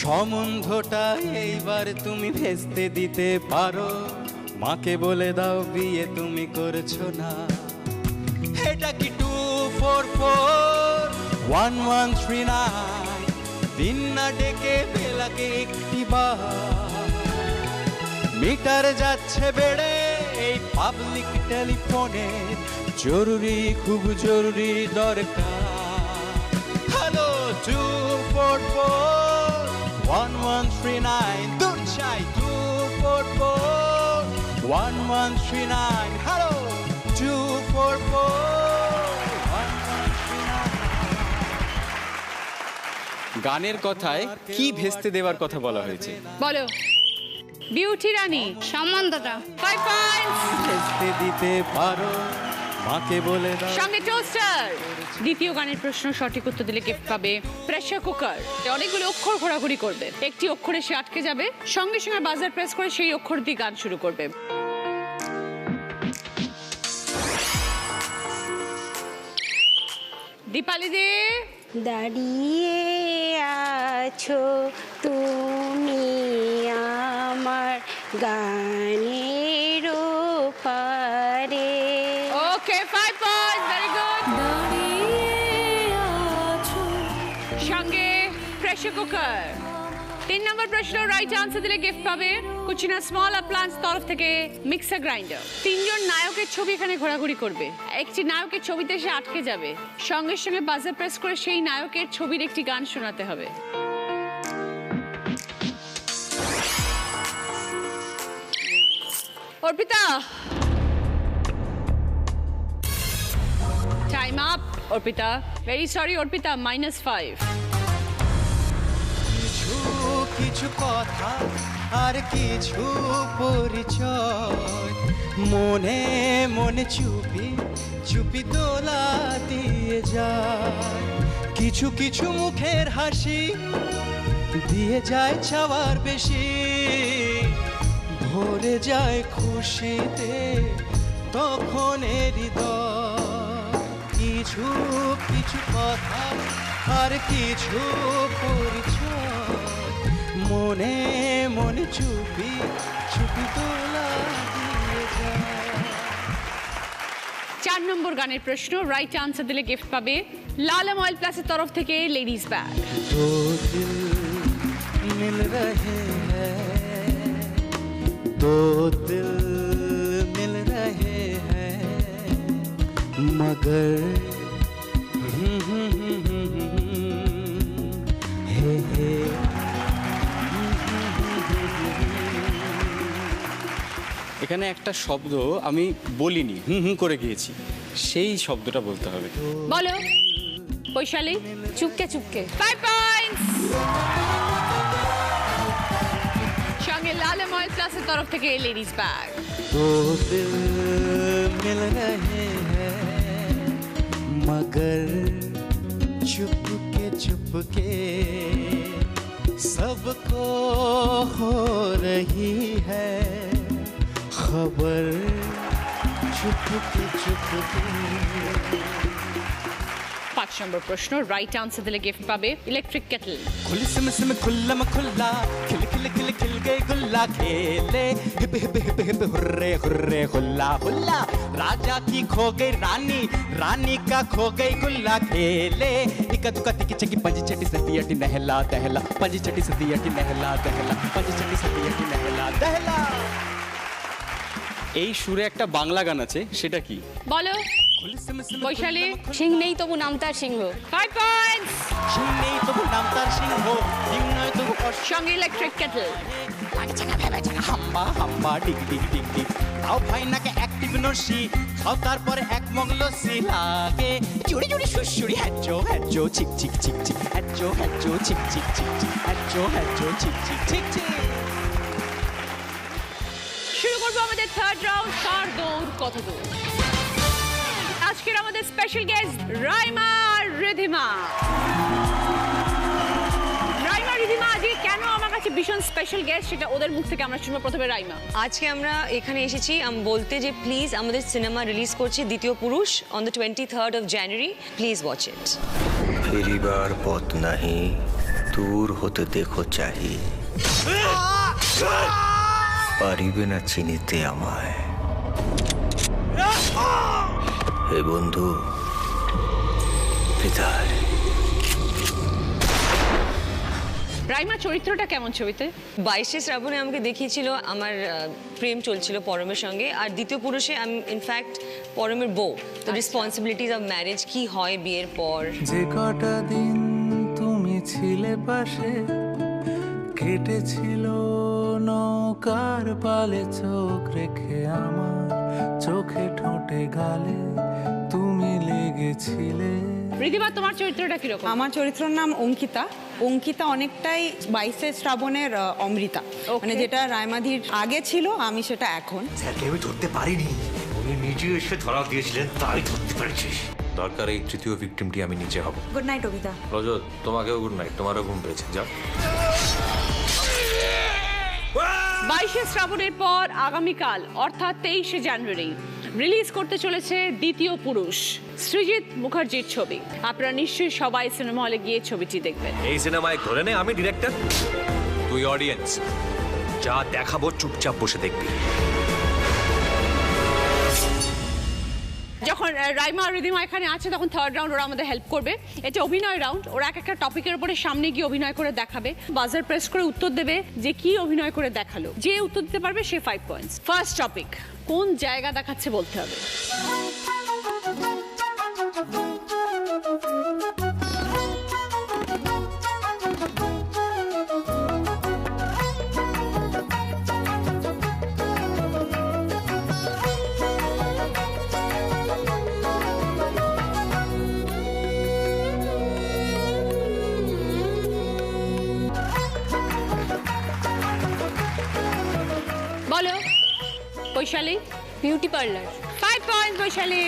সম্বন্ধটা এইবার তুমি ভেস্তে দিতে পারো, মাকে বলে দাও বিয়ে তুমি করছো না। এটা কি 244-1139, দিন না ডেকে বেলাকে একটি বার। মিটার যাচ্ছে বেড়ে এই পাবলিক টেলিফোনে, জরুরি খুব জরুরি দরকার। হ্যালো 244-1139, দূর চাই 244-1139। হ্যালো 244-1139। গানের কথায় কি ভেস্তে দেওয়ার কথা বলা হয়েছে? বলো। বিউটি রানী সম্বন্ধটা 5 পয়েন্টস। ভেস্তে দিতে পারো মাকে বলে দাও সঙ্গে টোস্টার। দ্বিতীয় গানের প্রশ্ন সঠিক উত্তর দিলে গিফট পাবে প্রেসার কুকার। অনেকগুলো অক্ষর ঘোরাঘুরি করবে, একটি অক্ষরে সে আটকে যাবে, সঙ্গে সঙ্গে বাজার প্রেস করে সেই অক্ষর দিয়ে গান শুরু করবে। দীপালি দে দাঁড়িয়ে আছো তুমি আমার গানের পারে। ওকে 5 পয়েন্টস, ভেরি গুড। সঙ্গে প্রেসার কুকার। 3 নম্বর প্রশ্ন রাইট আনসার দিলে গিফট পাবে কুচিনা স্মল অ্যাপ্লায়েন্স তরফ থেকে মিক্সার গ্রাইন্ডার। 3 জন নায়কের ছবি এখানে ঘোরাঘুরি করবে, একটি নায়কের ছবিতে এসে আটকে যাবে, সঙ্গে সঙ্গে বাজার প্রেস করে সেই নায়কের ছবির একটি গান শোনাতে হবে। Arpita, time up. Arpita, very sorry Arpita, -5। কিছু কিছু কথা আর কিছু পরিচয় মনে মনে চুপি চুপি দোলা দিয়ে যায়। কিছু কিছু মুখের হাসি দিয়ে যায় চাওয়ার বেশি, ভরে যায় খুশিতে তখন হৃদয়। কিছু কিছু কথা আর কিছু পরিচয় মনে মনে চুপি চুপি তোলা দিয়ে যায়। 4 নম্বর গানের প্রশ্ন রাইট আনসার দিলে গিফট পাবে লালম অয়েল প্লাসের তরফ থেকে লেডিস ব্যাগ। दो दिल मिल रहे हैं, दो दिल मिल रहे हैं मगर हे हे এখানে একটা শব্দ আমি বলিনি, হুম হুম করে গিয়েছি, সেই শব্দটা বলতে হবে। বলো বৈশালী। চুপকে চুপকে। 5 পয়েন্টস। সঙ্গে লালম অয়েল প্লাসের তরফ থেকে লেডিস ব্যাগ। दो दिल मिल रहे हैं मगर चुपके सबको हो रही है खबर चुपके 5 নম্বর প্রশ্ন রাইট আনসার দিলে গিফট পাবে ইলেকট্রিক কেটল। खुली सिम खुल्लम खुल्ला खिल खिल खिल खिल गए गुल्ला खेले hip hip hip hip hooray hooray हुल्ला हुल्ला राजा की खो गई रानी रानी का खो गई गुल्ला खेले इका दुका तिकी चकी पंजी चटी सतियटी नहला दहला पंजी चटी सतियटी नहला दहला पंजी चटी सतियटी नहला दहला। এই সুরে একটা বাংলা গান আছে, সেটা কি? বলো বৈশালী। সিং নেই তবু নাম তার সিংহ। 5 পয়েন্টস। সিং নেই তবু নাম তার সিংহ, সিং নয় তবু সঙ্গে ইলেকট্রিক কেটল। হাম্বা হাম্বা ডিগ ডিগ ডিগ ডিগ তাও ভাই নাকে অ্যাক্টিভ নসি খাও তারপরে এক মগলসি লাগে জুড়ি জুড়ি সুসুড়ি হ্যাচো হ্যাচো চিক চিক চিক চিক হ্যাচো হ্যাচো চিক চিক চিক চিক হ্যাচো হ্যাচো চিক চিক চিক চিক। শুরু করবো আমাদের থার্ড রাউন্ড, কার দৌড় কত দূর। আজকের আমাদের স্পেশাল গেস্ট রাইমা আর রিধিমা। রাইমা রিধিমা আজকে কেন আমার কাছে ভীষণ স্পেশাল গেস্ট সেটা ওদের মুখ থেকে আমরা শুনবো। প্রথমে রাইমা। আজকে আমরা এখানে এসেছি বলতে যে প্লিজ আমাদের সিনেমা রিলিজ করছি দ্বিতীয় Purush on the 23rd of January, please watch it. ফিরিবার পথ নাহি দূর হতে দেখো চাহি পারিবে না চিনিতে আমায় হে বন্ধু বিদায়। রাইমা চরিত্রটা কেমন ছবিতে? 22শে শ্রাবণে আমাকে দেখিয়েছিল আমার প্রেম চলছিল পরমের সঙ্গে, আর দ্বিতীয় পুরুষে আমি ইনফ্যাক্ট পরমের বউ। তো রেসপন্সিবিলিটিস অফ ম্যারেজ কি হয় বিয়ের পর। যে কটা দিন তুমি ছিলে পাশে কেটেছিল নৌকার পালে চোখ রেখে আমার চোখে ঠোঁটে গালে তুমি লেগেছিলে ঋদ্ধিমা, তোমার চরিত্রটা কিরকম? আমার চরিত্রের নাম অঙ্কিতা। অঙ্কিতা অনেকটাই 22 শ্রাবণের অমৃতা, মানে যেটা রায়মাধির আগে ছিল, আমি সেটা এখন। স্যারকে আমি ধরতে পারিনি, উনি নিজে এসে ধরা দিয়েছিলেন, তাই ধরতে পেরেছিস। দরকার এই তৃতীয় ভিকটিমটি আমি নিজে হব। Good night অভিতা। রজত, তোমাকেও গুড নাইট, তোমারও ঘুম পেয়েছে, যাও। 22 শ্রাবণের পর আগামীকাল অর্থাৎ 23 জানুয়ারি রিলিজ করতে চলেছে দ্বিতীয় পুরুষ, সৃজিত মুখার্জির ছবি। আপনারা নিশ্চয়ই সবাই সিনেমা হলে গিয়ে ছবিটি দেখবেন। এই সিনেমায় ধরে নে আমি ডিরেক্টর, তুই অডিয়েন্স, যা দেখাবো চুপচাপ বসে দেখবি। যখন রাইমা আর ঋদ্ধিমা এখানে আছে তখন থার্ড রাউন্ড ওরা আমাদের হেল্প করবে। এটা অভিনয় রাউন্ড, ওরা এক একটা টপিকের উপরে সামনে গিয়ে অভিনয় করে দেখাবে, বাজার প্রেস করে উত্তর দেবে যে কি অভিনয় করে দেখালো। যে উত্তর দিতে পারবে সে 5 পয়েন্টস। ফার্স্ট টপিক, কোন জায়গা দেখাচ্ছে বলতে হবে। বলো Vaishali. Beauty parlour. 5 points Vaishali.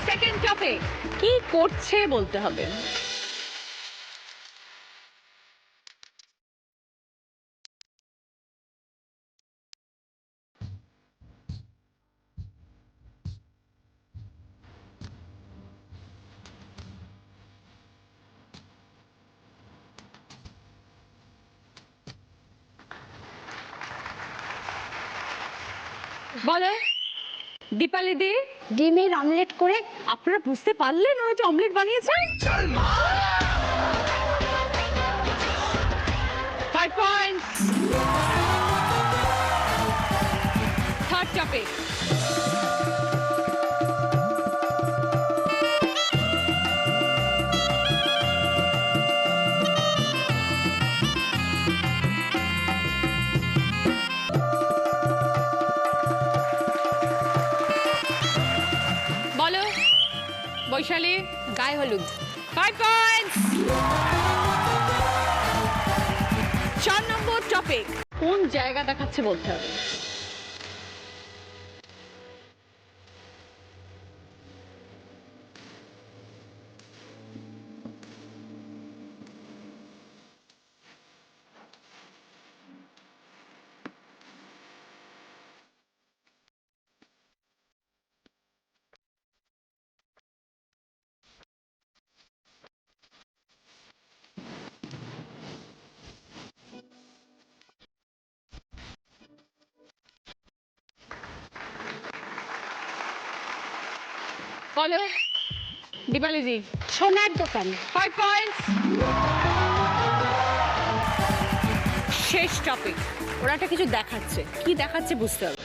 Second topic, কি করছে বলতে হবে। বলে দীপালি দি, ডিমের অমলেট করে। আপনারা বুঝতে পারলেন ওরা যে অমলেট বানিয়েছে। 5 পয়েন্টস। থার্ড টপিক, বলো বৈশালী। গায়ে হলুদ। 5 পয়েন্টস। 4 নম্বর টপিক, কোন জায়গা দেখাচ্ছে বলতে হবে। বলো দীপালি জি। সোনার দোকান। 5 পয়েন্টস। শেষ টপিক, ওরা একটা কিছু দেখাচ্ছে, কি দেখাচ্ছে বুঝতে হবে।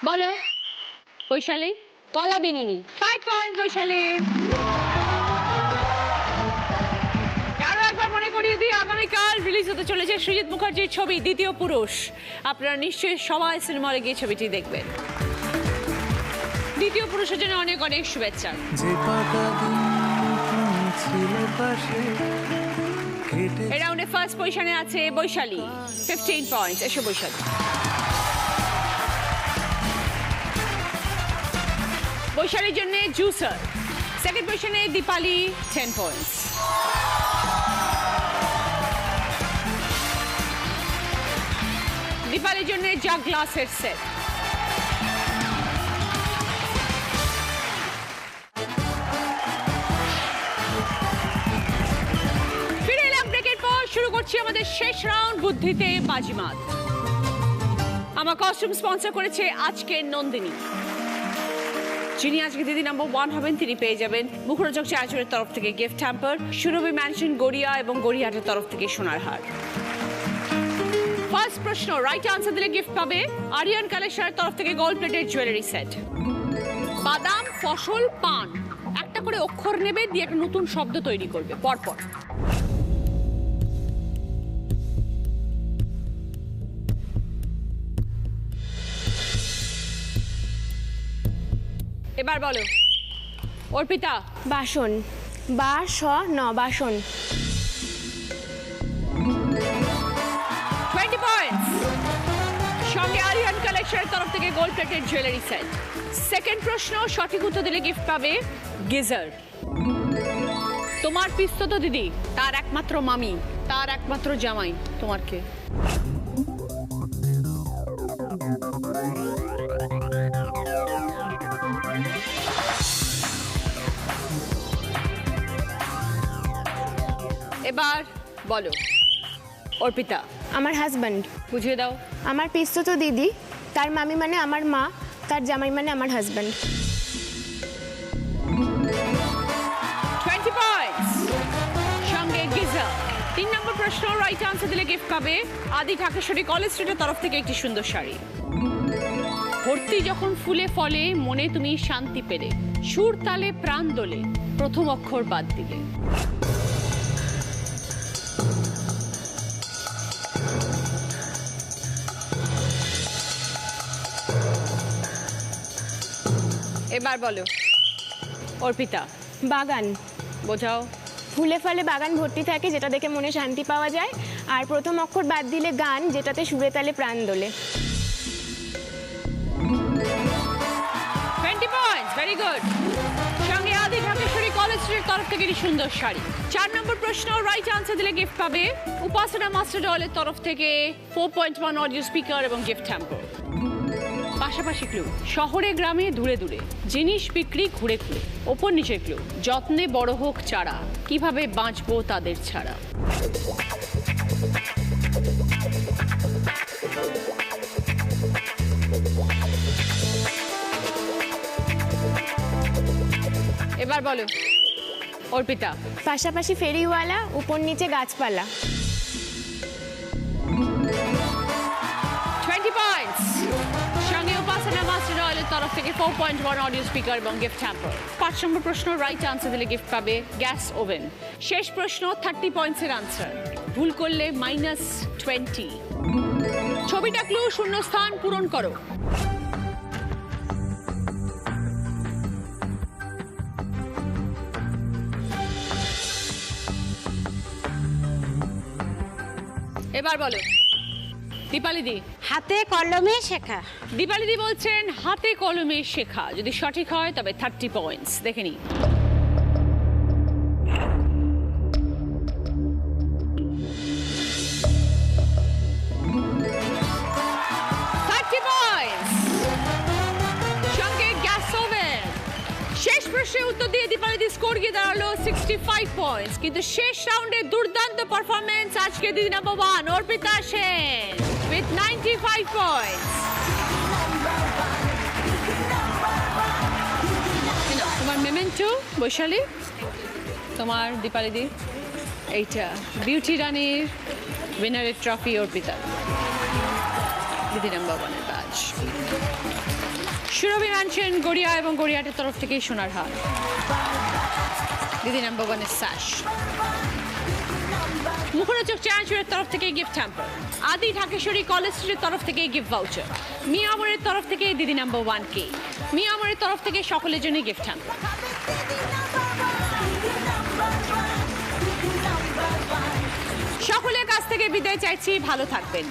বলো বৈশালী। কলা বিনুনি। 5 পয়েন্টস বৈশালী। আরো একবার মনে করিয়ে দিই, আগামীকাল রিলিজ হতে চলেছে সৃজিত মুখার্জির ছবি দ্বিতীয় পুরুষ। আপনারা নিশ্চয়ই সবাই সিনেমা হলে গিয়ে ছবিটি দেখবেন। দ্বিতীয় পুরুষের জন্য অনেক অনেক শুভেচ্ছা। যে কটা দিন তুমি ছিলে পাশে কেটে এই রাউন্ডে ফার্স্ট পজিশনে আছে বৈশালী, 15 পয়েন্টস। এসো বৈশালী। বৈশালীর জন্য জুসার। সেকেন্ড পজিশনে দীপালি, 10 পয়েন্টস। দীপালির জন্য জাগ গ্লাসের সেট। ফিরে এলাম ব্রেকের পর, শুরু করছি আমাদের শেষ রাউন্ড, বুদ্ধিতে বাজিমাত। আমার কস্টিউম স্পন্সর করেছে আজকের নন্দিনী। যিনি আজকে দিদি নাম্বার 1 হবেন তিনি পেয়ে যাবেন মুখরোচক চার্চের তরফ থেকে গিফট হ্যাম্পার, সুরভি ম্যানশন গড়িয়া এবং গড়িয়াহাটের তরফ থেকে সোনার হার। ফার্স্ট প্রশ্ন রাইট আনসার দিলে গিফট পাবে আরিয়ান কালেকশনের তরফ থেকে গোল্ড প্লেটেড জুয়েলারি সেট। বাদাম, ফসল, পান, একটা করে অক্ষর নেবে, দিয়ে একটা নতুন শব্দ তৈরি করবে পরপর। এবার বলো অর্পিতা। বাসন, বা স ন বাসন। 20 পয়েন্টস। সঙ্গে আরিয়ান কালেকশনের তরফ থেকে gold plated jewellery set. Second প্রশ্ন সঠিক উত্তর দিলে গিফট পাবে গিজার। তোমার পিস্তত দিদি, তার একমাত্র মামি, তার একমাত্র জামাই, তোমার কে? এবার বলো অর্পিতা। আমার হাজব্যান্ড। বুঝিয়ে দাও। আমার পিস্তত দিদি, তার মামি মানে আমার মা, তার জামাই মানে আমার হাজব্যান্ড। 20 পয়েন্টস। সঙ্গে গিজার। 3 নম্বর প্রশ্ন রাইট আনসার দিলে গিফট পাবে আদি ঢাকেশ্বরী কলেজ স্ট্রিটের তরফ থেকে একটি সুন্দর শাড়ি। ভর্তি যখন ফুলে ফলে মনে তুমি শান্তি পেলে, সুর তালে প্রাণ দোলে, প্রথম অক্ষর বাদ দিলে। এবার বলো অর্পিতা। বাগান। বোঝাও। ফুলে ফলে বাগান ভর্তি থাকে, যেটা দেখে মনে শান্তি পাওয়া যায়। আর প্রথম অক্ষর বাদ দিলে গান, যেটাতে সুরে তালে প্রাণ দোলে। 20 পয়েন্টস, ভেরি গুড। সঙ্গে আদি ঢাকেশ্বরী কলেজ স্ট্রিটের তরফ থেকে একটি সুন্দর শাড়ি। 4 নম্বর প্রশ্ন রাইট আনসার দিলে গিফট পাবে উপাসনা মাস্টার ডয়েলের তরফ থেকে 4.1 অডিও স্পিকার এবং গিফট হ্যাম্পার। পাশাপাশি ক্লু শহরে গ্রামে দূরে দূরে, জিনিস বিক্রি ঘুরে ঘুরে, ওপর নিচের ক্লু যত্নে বড় হোক চারা, কিভাবে বাঁচবো তাদের ছাড়া। এবার বলো অর্পিতা। পাশাপাশি ফেরিওয়ালা, উপর নিচে গাছপালা। 20 পয়েন্টস। সঙ্গে উপাসনা মাস্টার ডয়েলের তরফ থেকে 4.1 অডিও স্পিকার এবং গিফট হ্যাম্পার। 5 নম্বর প্রশ্ন রাইট আনসার দিলে গিফট পাবে গ্যাস ওভেন। শেষ প্রশ্ন 30 পয়েন্টসের আনসার, ভুল করলে -20। ছবিটা ক্লু, শূন্য স্থান পূরণ করো। এবার বলো দীপালি দি। হাতে কলমে শেখা। দীপালি দি বলছেন হাতে কলমে শেখা। যদি সঠিক হয় তবে 30 পয়েন্টস। দেখে নি। সঙ্গে গ্যাস ওভেন। শেষ প্রশ্নের উত্তর দিয়ে দীপালি দি স্কোর গিয়ে দাঁড়ালো 65 পয়েন্টস। কিন্তু শেষ রাউন্ডে দুর্দান্ত পারফরমেন্স আজকে দিদি number 1 Arpita Sen with 95 points. তোমার মেমেন্টো বৈশালী, তোমার দীপালি দি, এইটা বিউটি রানীর উইনারের ট্রফি অর্পিতা, দিদি নাম্বার 1 এর ব্যাচ। সুরভি ম্যানশন গড়িয়া এবং গড়িয়াহাটের তরফ থেকে সোনার হার, দিদি নাম্বার 1 এর স্যাশ। মুখরোচক চানাচুরের তরফ থেকে গিফট হ্যাম্পার। আদি ঢাকেশ্বরী কলেজ স্ট্রিটের তরফ থেকে গিফট ভাউচার। মিয়ামরের তরফ থেকে দিদি নাম্বার 1 কে। মিয়ামরের তরফ থেকে সকলের জন্য গিফট হ্যাম্পার। সকলের কাছ থেকে বিদায় চাইছি, ভালো থাকবেন।